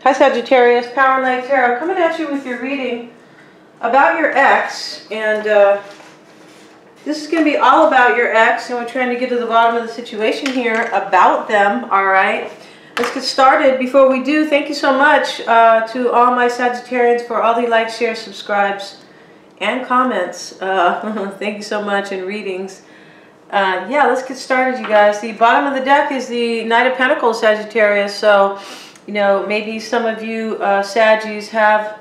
Hi Sagittarius, Power and Light Tarot, coming at you with your reading about your ex, and this is going to be all about your ex, and we're trying to get to the bottom of the situation here about them, alright? Let's get started. Before we do, thank you so much to all my Sagittarians for all the likes, shares, subscribes, and comments. Thank you so much, and readings. Yeah, let's get started, you guys. The bottom of the deck is the Knight of Pentacles, Sagittarius, so you know, maybe some of you Saggies have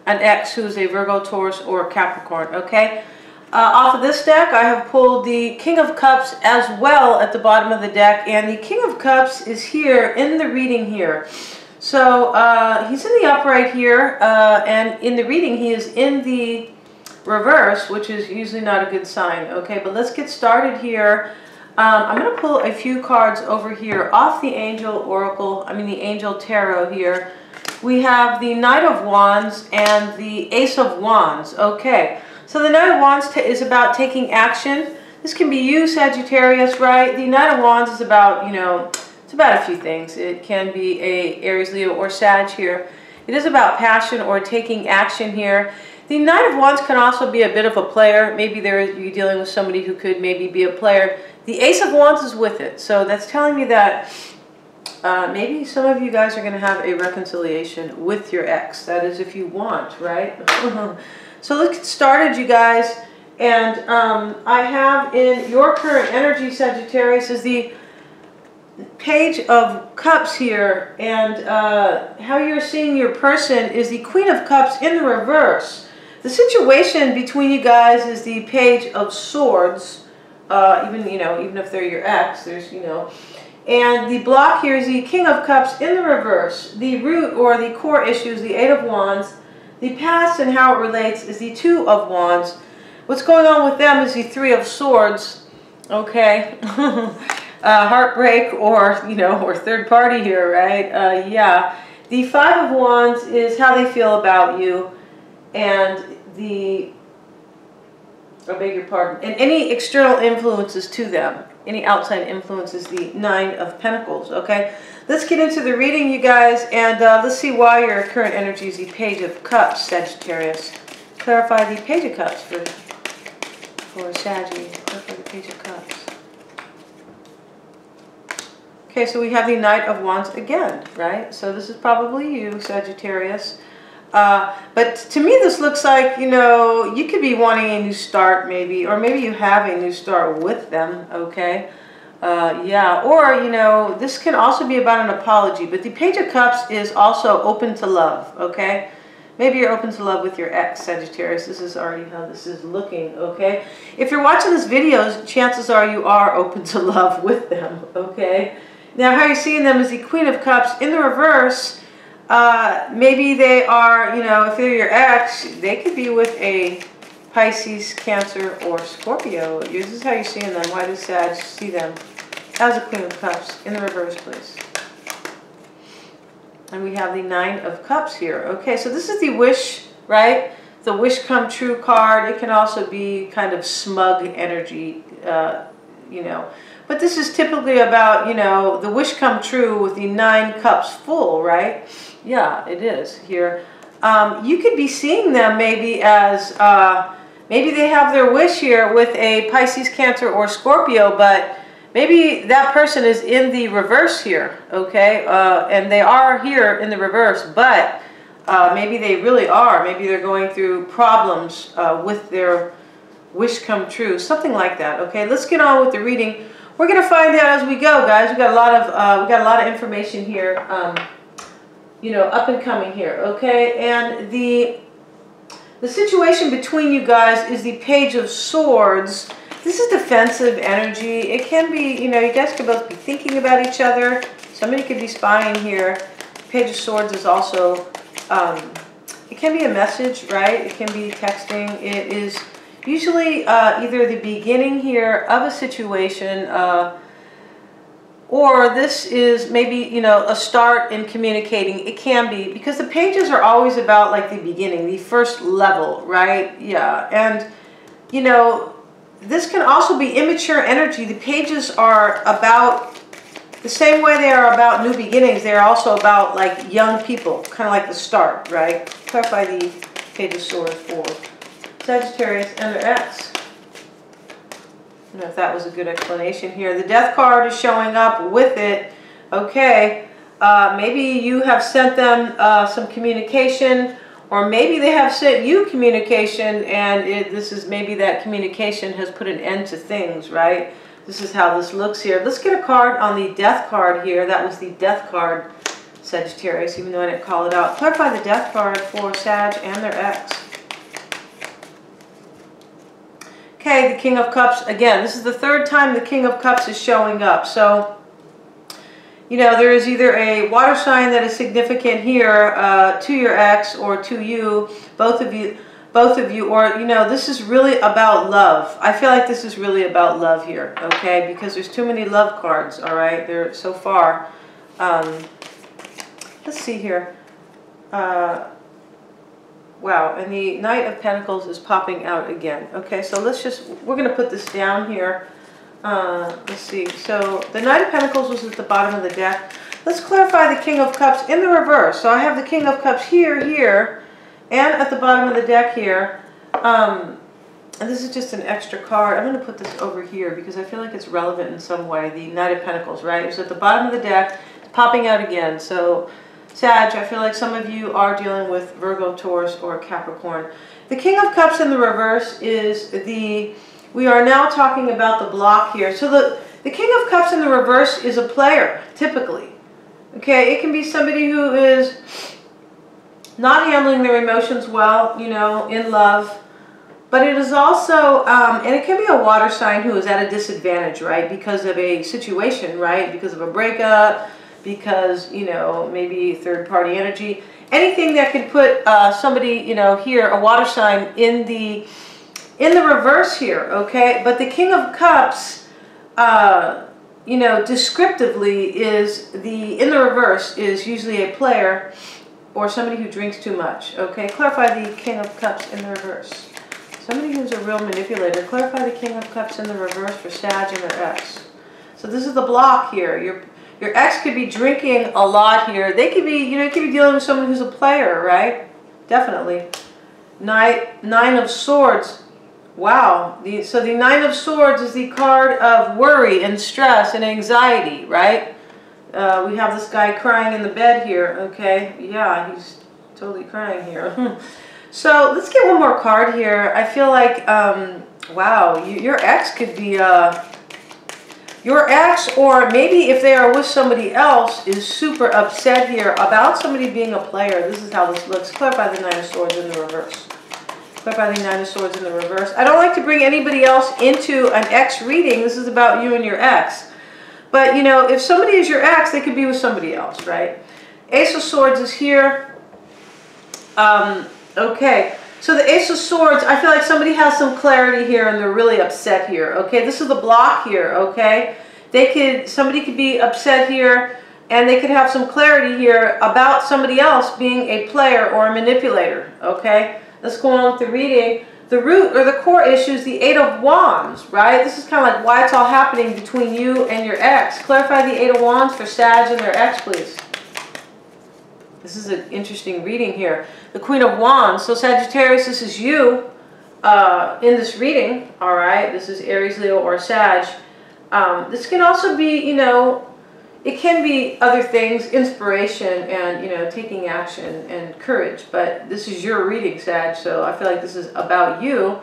an ex who's a Virgo, Taurus, or Capricorn, okay? Off of this deck, I have pulled the King of Cups as well at the bottom of the deck, and the King of Cups is here in the reading here. So he's in the upright here, and in the reading he is in the reverse, which is usually not a good sign, okay? But let's get started here. I'm going to pull a few cards over here off the Angel Oracle, the Angel Tarot here. We have the Knight of Wands and the Ace of Wands. Okay, so the Knight of Wands is about taking action. This can be you, Sagittarius, right? The Knight of Wands is about, it's about a few things. It can be a Aries, Leo, or Sag here. It is about passion or taking action here. The Knight of Wands can also be a bit of a player. Maybe you're dealing with somebody who could maybe be a player. The Ace of Wands is with it. So that's telling me that maybe some of you guys are going to have a reconciliation with your ex. That is if you want, right? So let's get started, you guys. And I have in your current energy, Sagittarius, is the Page of Cups here. And how you're seeing your person is the Queen of Cups in the reverse. The situation between you guys is the Page of Swords. Even if they're your ex, there's, and the block here is the King of Cups in the reverse. The root or the core issue is the Eight of Wands. The past and how it relates is the Two of Wands. What's going on with them is the Three of Swords, okay? Heartbreak or, or third party here, right? Yeah. The Five of Wands is how they feel about you, and I beg your pardon, and any external influences to them, any outside influences, the Nine of Pentacles, okay? Let's get into the reading, you guys, and let's see why your current energy is the Page of Cups, Sagittarius. Clarify the Page of Cups for Saggy. Clarify the Page of Cups. Okay, so we have the Knight of Wands again, right? So this is probably you, Sagittarius. But to me this looks like, you could be wanting a new start maybe, or maybe you have a new start with them, okay? Yeah, or, this can also be about an apology, but the Page of Cups is also open to love, okay? Maybe you're open to love with your ex, Sagittarius. This is already how this is looking, okay? If you're watching this video, chances are you are open to love with them, okay? Now, how you're seeing them is the Queen of Cups in the reverse. Maybe they are, if they're your ex, they could be with a Pisces, Cancer, or Scorpio. This is how you're seeing them. Why does Sag see them as a Queen of Cups in the reverse, please? And we have the Nine of Cups here. Okay, so this is the wish, right? The wish come true card. It can also be kind of smug energy, But this is typically about, the wish come true with the Nine Cups full, right? Yeah, it is here. You could be seeing them maybe as, maybe they have their wish here with a Pisces, Cancer, or Scorpio, but maybe that person is in the reverse here, okay? And they are here in the reverse, but maybe they really are. Maybe they're going through problems with their wish come true, something like that, okay? Let's get on with the reading. We're gonna find out as we go, guys. We got a lot of information here, up and coming here, okay? And the situation between you guys is the Page of Swords. This is defensive energy. It can be, you guys could both be thinking about each other. Somebody could be spying here. Page of Swords is also, it can be a message, right? It can be texting. It is usually either the beginning here of a situation, or this is maybe, a start in communicating. It can be, because the pages are always about like the beginning, the first level, right? Yeah, and, this can also be immature energy. The pages are about the same way they are about new beginnings, they are also about like young people, kind of like the start, right? Clarify the Page of Swords for Sagittarius and their ex. I don't know if that was a good explanation here. The Death card is showing up with it. Okay, maybe you have sent them some communication, or maybe they have sent you communication, and this is maybe that communication has put an end to things, right? This is how this looks here. Let's get a card on the Death card here. That was the Death card, Sagittarius, even though I didn't call it out. Clarify the Death card for Sag and their ex. Okay, the King of Cups. Again, this is the third time the King of Cups is showing up. So, you know, there is either a water sign that is significant here to your ex or to you, both of you, or, you know, this is really about love. I feel like this is really about love here, okay, because there's too many love cards, all right, there so far. Let's see here. Wow, and the Knight of Pentacles is popping out again. Okay, so we're going to put this down here. Let's see. So the Knight of Pentacles was at the bottom of the deck. Let's clarify the King of Cups in the reverse. So I have the King of Cups here, and at the bottom of the deck here. And this is just an extra card. I'm going to put this over here because I feel like it's relevant in some way. The Knight of Pentacles, right? It's at the bottom of the deck, it's popping out again. So Sag, I feel like some of you are dealing with Virgo, Taurus, or Capricorn. The King of Cups in the reverse is we are now talking about the block here. So the King of Cups in the reverse is a player, typically. Okay, it can be somebody who is not handling their emotions well, you know, in love. But it is also, and it can be a water sign who is at a disadvantage, right? Because of a situation, right? Because of a breakup, because, you know, maybe third-party energy. Anything that could put somebody, you know, here, a water sign in the reverse here, okay? But the King of Cups, you know, descriptively in the reverse is usually a player or somebody who drinks too much, okay? Clarify the King of Cups in the reverse. Somebody who's a real manipulator. Clarify the King of Cups in the reverse for Sag and their ex. So this is the block here. Your ex could be drinking a lot here. They could be, you know, you could be dealing with someone who's a player, right? Definitely. Nine of Swords. Wow. So the Nine of Swords is the card of worry and stress and anxiety, right? We have this guy crying in the bed here, okay? Yeah, he's totally crying here. So let's get one more card here. I feel like, wow, your ex could be, your ex, or maybe if they are with somebody else, is super upset here about somebody being a player. This is how this looks. Clarify the Nine of Swords in the reverse. Clarify the Nine of Swords in the reverse. I don't like to bring anybody else into an ex reading. This is about you and your ex. But, you know, if somebody is your ex, they could be with somebody else, right? Ace of Swords is here. Okay. So the Ace of Swords, I feel like somebody has some clarity here and they're really upset here, okay? This is the block here, okay? Somebody could be upset here and they could have some clarity here about somebody else being a player or a manipulator, okay? Let's go on with the reading. The root or the core issue is the Eight of Wands, right? This is kind of like why it's all happening between you and your ex. Clarify the Eight of Wands for Sag and their ex, please. This is an interesting reading here. The Queen of Wands. So Sagittarius, this is you in this reading. All right. This is Aries, Leo, or Sag. This can also be, you know, it can be other things, inspiration and, you know, taking action and courage. But this is your reading, Sag. So I feel like this is about you.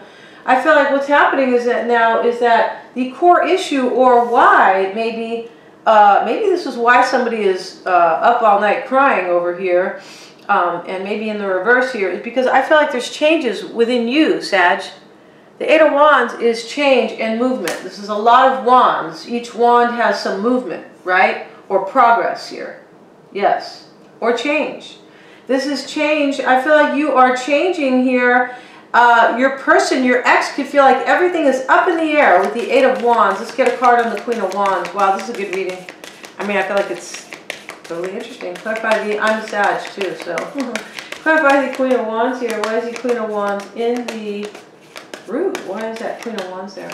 I feel like what's happening is that the core issue or why maybe this is why somebody is up all night crying over here, and maybe in the reverse here, is because I feel like there's changes within you, Sag. The Eight of Wands is change and movement. This is a lot of wands. Each wand has some movement, right? Or progress here. Yes. Or change. This is change. I feel like you are changing here. Your person, your ex, could feel like everything is up in the air with the Eight of Wands. Let's get a card on the Queen of Wands. Wow, this is a good reading. I mean, I feel like it's totally interesting. Clarify the, I'm Sag too, so. Clarify the Queen of Wands here. Why is the Queen of Wands in the root? Why is that Queen of Wands there?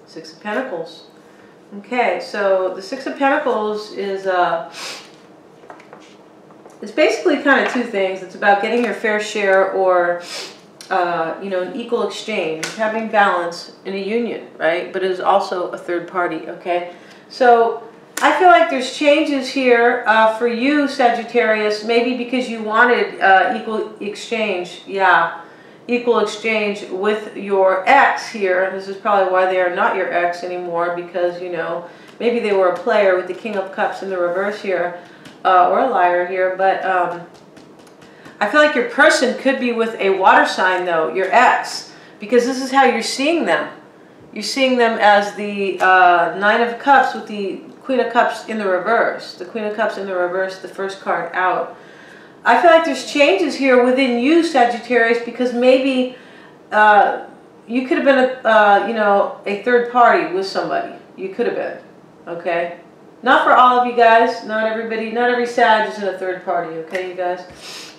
Six of Pentacles. Okay, so the Six of Pentacles is it's basically kind of two things. It's about getting your fair share, or you know, an equal exchange, having balance in a union, right? But it is also a third party, okay? So I feel like there's changes here for you, Sagittarius, maybe because you wanted equal exchange, yeah, equal exchange with your ex here. This is probably why they are not your ex anymore, because, you know, maybe they were a player with the King of Cups in the reverse here, or a liar here, but I feel like your person could be with a water sign, though, your ex, because this is how you're seeing them. You're seeing them as the Nine of Cups with the Queen of Cups in the reverse. The Queen of Cups in the reverse, the first card out. I feel like there's changes here within you, Sagittarius, because maybe you could have been, you know, a third party with somebody. You could have been, okay? Not for all of you guys. Not everybody. Not every Sag is in a third party, okay, you guys?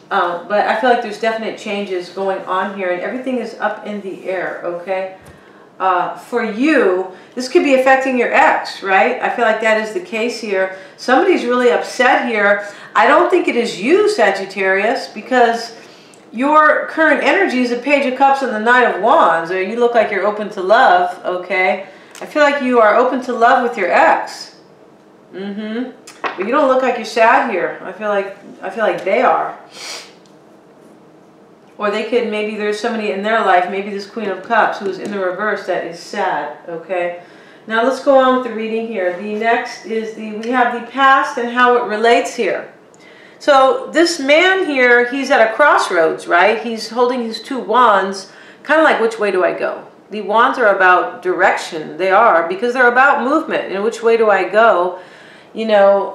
But I feel like there's definite changes going on here, and everything is up in the air, okay? For you, this could be affecting your ex, right? I feel like that is the case here. Somebody's really upset here. I don't think it is you, Sagittarius, because your current energy is a Page of Cups and the Knight of Wands, or you look like you're open to love, okay? I feel like you are open to love with your ex. But you don't look like you're sad here. I feel like they are. Or they could, maybe there's somebody in their life, maybe this Queen of Cups who is in the reverse, that is sad, okay? Now let's go on with the reading here. The next is we have the past and how it relates here. So this man here, he's at a crossroads, right? He's holding his two wands, kind of like, which way do I go? The wands are about direction. They are, because they're about movement. And which way do I go? You know,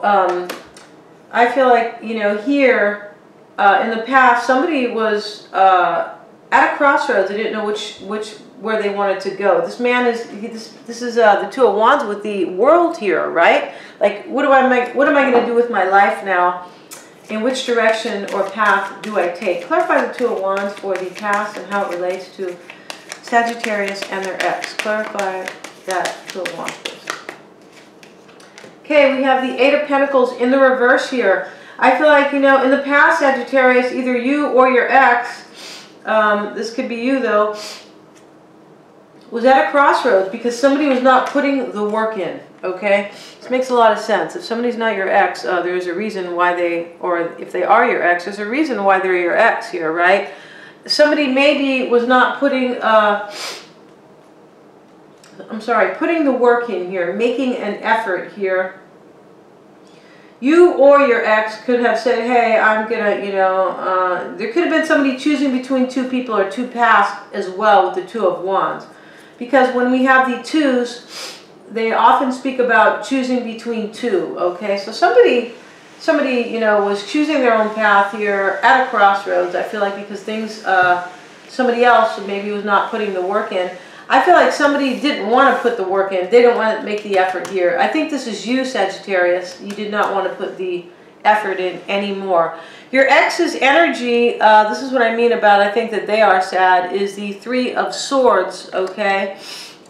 I feel like, you know, here, in the past, somebody was at a crossroads. They didn't know where they wanted to go. This man is this is the Two of Wands with the World here, right? Like, what am I going to do with my life now? In which direction or path do I take? Clarify the Two of Wands for the past and how it relates to Sagittarius and their ex. Clarify that Two of Wands, please. Okay, we have the Eight of Pentacles in the reverse here. I feel like, you know, in the past, Sagittarius, either you or your ex, this could be you though, was at a crossroads because somebody was not putting the work in, okay? This makes a lot of sense. If somebody's not your ex, there's a reason why they, or if they are your ex, there's a reason why they're your ex here, right? Somebody maybe was not putting, putting the work in here, making an effort here. You or your ex could have said, hey, I'm gonna, you know, there could have been somebody choosing between two people or two paths as well with the Two of Wands. Because when we have the twos, they often speak about choosing between two, okay? So somebody, you know, was choosing their own path here at a crossroads. I feel like because things, somebody else maybe was not putting the work in. I feel like somebody didn't want to put the work in. They don't want to make the effort here. I think this is you, Sagittarius. You did not want to put the effort in anymore. Your ex's energy, this is what I mean about I think that they are sad, is the Three of Swords, okay?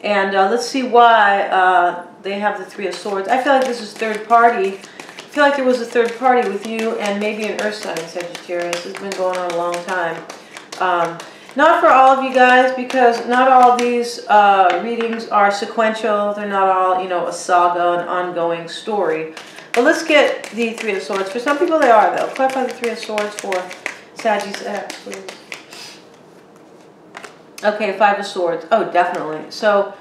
And let's see why they have the Three of Swords. I feel like this is third party. I feel like there was a third party with you and maybe an earth sign, Sagittarius. It's been going on a long time. Not for all of you guys, because not all these readings are sequential. They're not all, you know, a saga, an ongoing story. But let's get the Three of Swords. For some people they are, though. Clarify the Three of Swords for Sagittarius ex, please. Okay, Five of Swords. Oh, definitely. So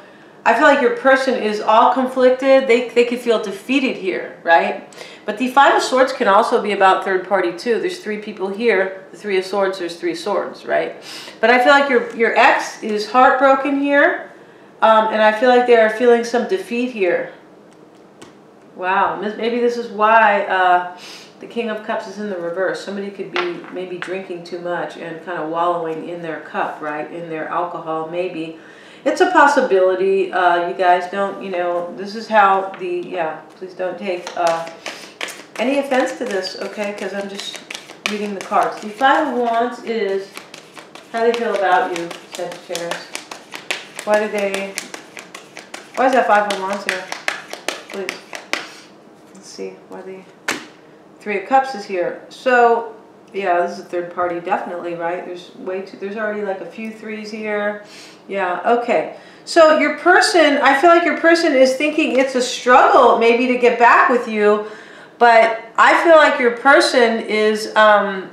I feel like your person is all conflicted. They could feel defeated here, right? But the Five of Swords can also be about third party too. There's three people here. The Three of Swords, there's three swords, right? But I feel like your ex is heartbroken here. And I feel like they are feeling some defeat here. Wow. Maybe this is why the King of Cups is in the reverse. Somebody could be maybe drinking too much and kind of wallowing in their cup, right? In their alcohol, maybe. It's a possibility. You guys don't, you know, this is how the, yeah, please don't take any offense to this, okay? Because I'm just reading the cards. The Five of Wands is how they feel about you, Sagittarius. Why is that Five of Wands here? actually, let's see why the Three of Cups is here. So, yeah, this is a third party, definitely, right? There's already like a few threes here. Yeah, okay. So your person, I feel like your person is thinking it's a struggle maybe to get back with you, but I feel like your person is, wow,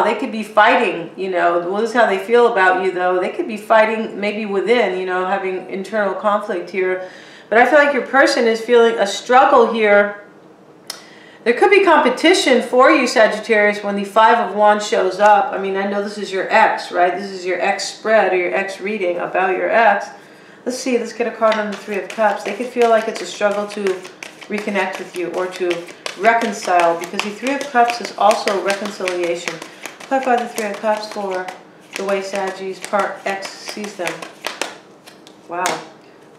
they could be fighting, you know. Well, this is how they feel about you, though. They could be fighting maybe within, you know, having internal conflict here. But I feel like your person is feeling a struggle here. There could be competition for you, Sagittarius, when the Five of Wands shows up. I mean, I know this is your ex, right? This is your ex spread or your ex reading about your ex. Let's see, let's get a card on the Three of Cups. They could feel like it's a struggle to reconnect with you or to reconcile, because the Three of Cups is also reconciliation. Clarify the Three of Cups for the way Sagittarius part X sees them. Wow.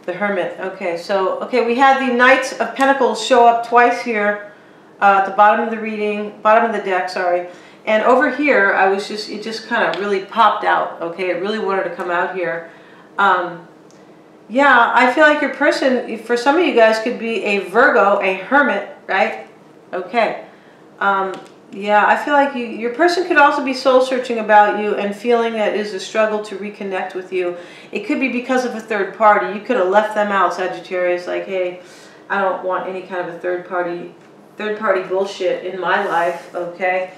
The Hermit. Okay, so, okay, we had the Knights of Pentacles show up twice here. At the bottom of the reading, bottom of the deck, sorry. And over here, it just kind of really popped out, okay? It really wanted to come out here. Yeah, I feel like your person, for some of you guys, could be a Virgo, a hermit, right? Okay. Yeah, I feel like your person could also be soul-searching about you and feeling that it is a struggle to reconnect with you. It could be because of a third party. You could have left them out, Sagittarius, like, hey, I don't want any kind of a third party bullshit in my life, okay?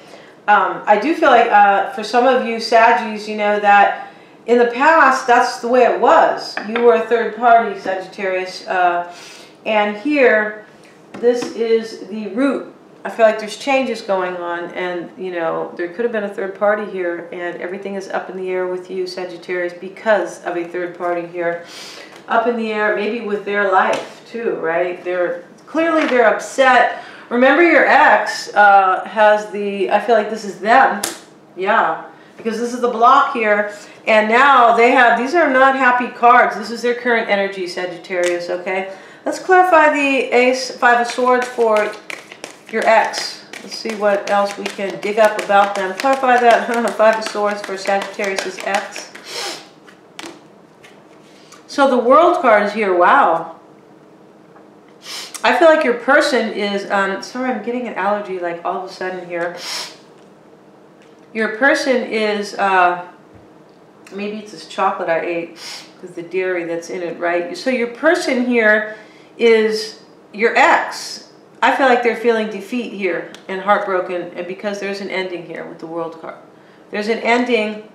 I do feel like for some of you Saggies, you know, that in the past, that's the way it was. You were a third party, Sagittarius. And here, this is the root. I feel like there's changes going on, and, you know, there could have been a third party here, and everything is up in the air with you, Sagittarius, because of a third party here. Up in the air, maybe with their life, too, right? Clearly they're upset. Remember, your ex has the, I feel like this is them, yeah, because this is the block here, and now they have, these are not happy cards. This is their current energy, Sagittarius, okay? Let's clarify the Five of Swords for your ex. Let's see what else we can dig up about them. Clarify that Five of Swords for Sagittarius' ex. So the World card is here, wow. I feel like your person is, sorry, I'm getting an allergy like all of a sudden here. Your person is, maybe it's this chocolate I ate with the dairy that's in it, right? So your person here is your ex. I feel like they're feeling defeat here and heartbroken, and because there's an ending here with the World card. There's an ending,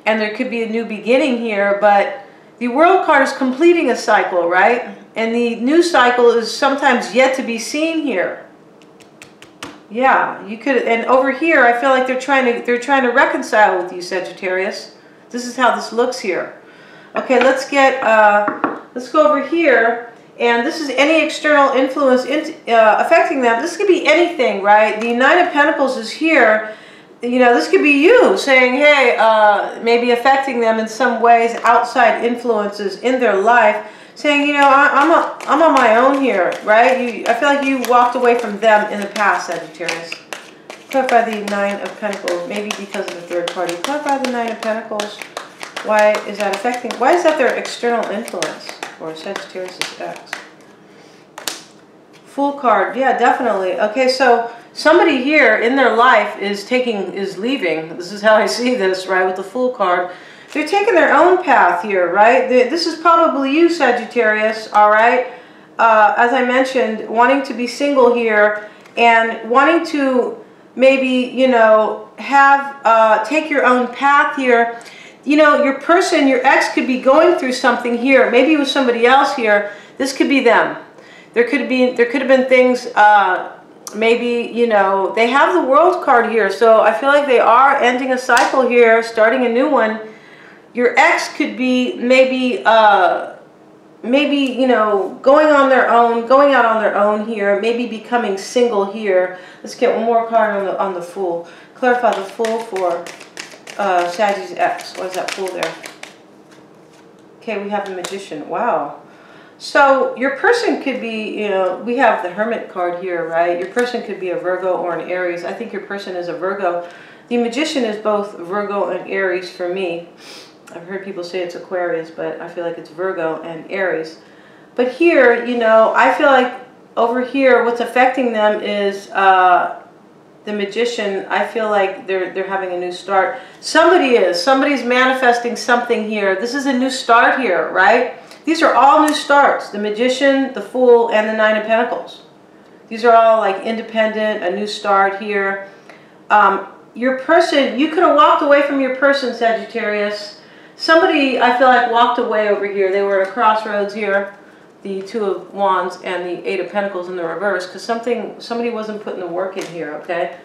and there could be a new beginning here, but the World card is completing a cycle, right? And the new cycle is sometimes yet to be seen here. Yeah, you could, and over here, I feel like they're trying to reconcile with you, Sagittarius. This is how this looks here. Okay, let's go over here, and this is any external influence affecting them. This could be anything, right? The Nine of Pentacles is here. You know, this could be you saying, hey, maybe affecting them in some ways, outside influences in their life, saying, you know, I'm on my own here, right? I feel like you walked away from them in the past, Sagittarius. Clarify the Nine of Pentacles, maybe because of the third party. Clarify the Nine of Pentacles. Why is that affecting? Why is that their external influence for Sagittarius' ex? Fool card, yeah, definitely. Okay, so somebody here in their life is leaving. This is how I see this, right, with the Fool card. They're taking their own path here, right? This is probably you, Sagittarius, all right? As I mentioned, wanting to be single here and wanting to maybe, you know, take your own path here. You know, your person, your ex could be going through something here, maybe with somebody else here. This could be them. There could have been things, maybe, you know, they have the World card here, so I feel like they are ending a cycle here, starting a new one. Your ex could be maybe, you know, going out on their own here, maybe becoming single here. Let's get one more card on the Fool. Clarify the Fool for Sagittarius' ex. What is that Fool there? Okay, we have the Magician. Wow. So your person could be, you know, we have the Hermit card here, right? Your person could be a Virgo or an Aries. I think your person is a Virgo. The Magician is both Virgo and Aries for me. I've heard people say it's Aquarius, but I feel like it's Virgo and Aries. But here, you know, I feel like over here, what's affecting them is the Magician. I feel like they're having a new start. Somebody's manifesting something here. This is a new start here, right? These are all new starts. The Magician, the Fool, and the Nine of Pentacles. These are all like independent, a new start here. Your person, you could have walked away from your person, Sagittarius. Somebody, I feel like, walked away over here. They were at a crossroads here. The Two of Wands and the Eight of Pentacles in the reverse, because somebody wasn't putting the work in here, okay?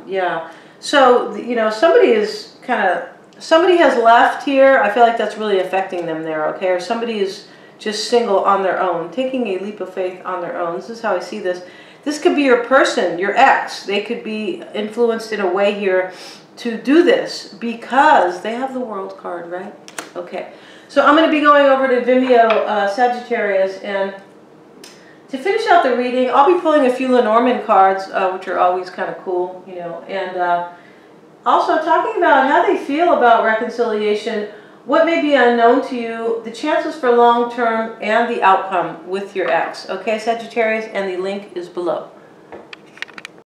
Yeah. So, you know, somebody has left here. I feel like that's really affecting them there, okay? Or somebody is just single on their own, taking a leap of faith on their own. This is how I see this. This could be your person, your ex. They could be influenced in a way here to do this because they have the World card, right? Okay. So I'm going to be going over to Vimeo, Sagittarius, and to finish out the reading, I'll be pulling a few Lenormand cards, which are always kind of cool, you know, and also talking about how they feel about reconciliation, what may be unknown to you, the chances for long-term, and the outcome with your ex. Okay, Sagittarius, and the link is below.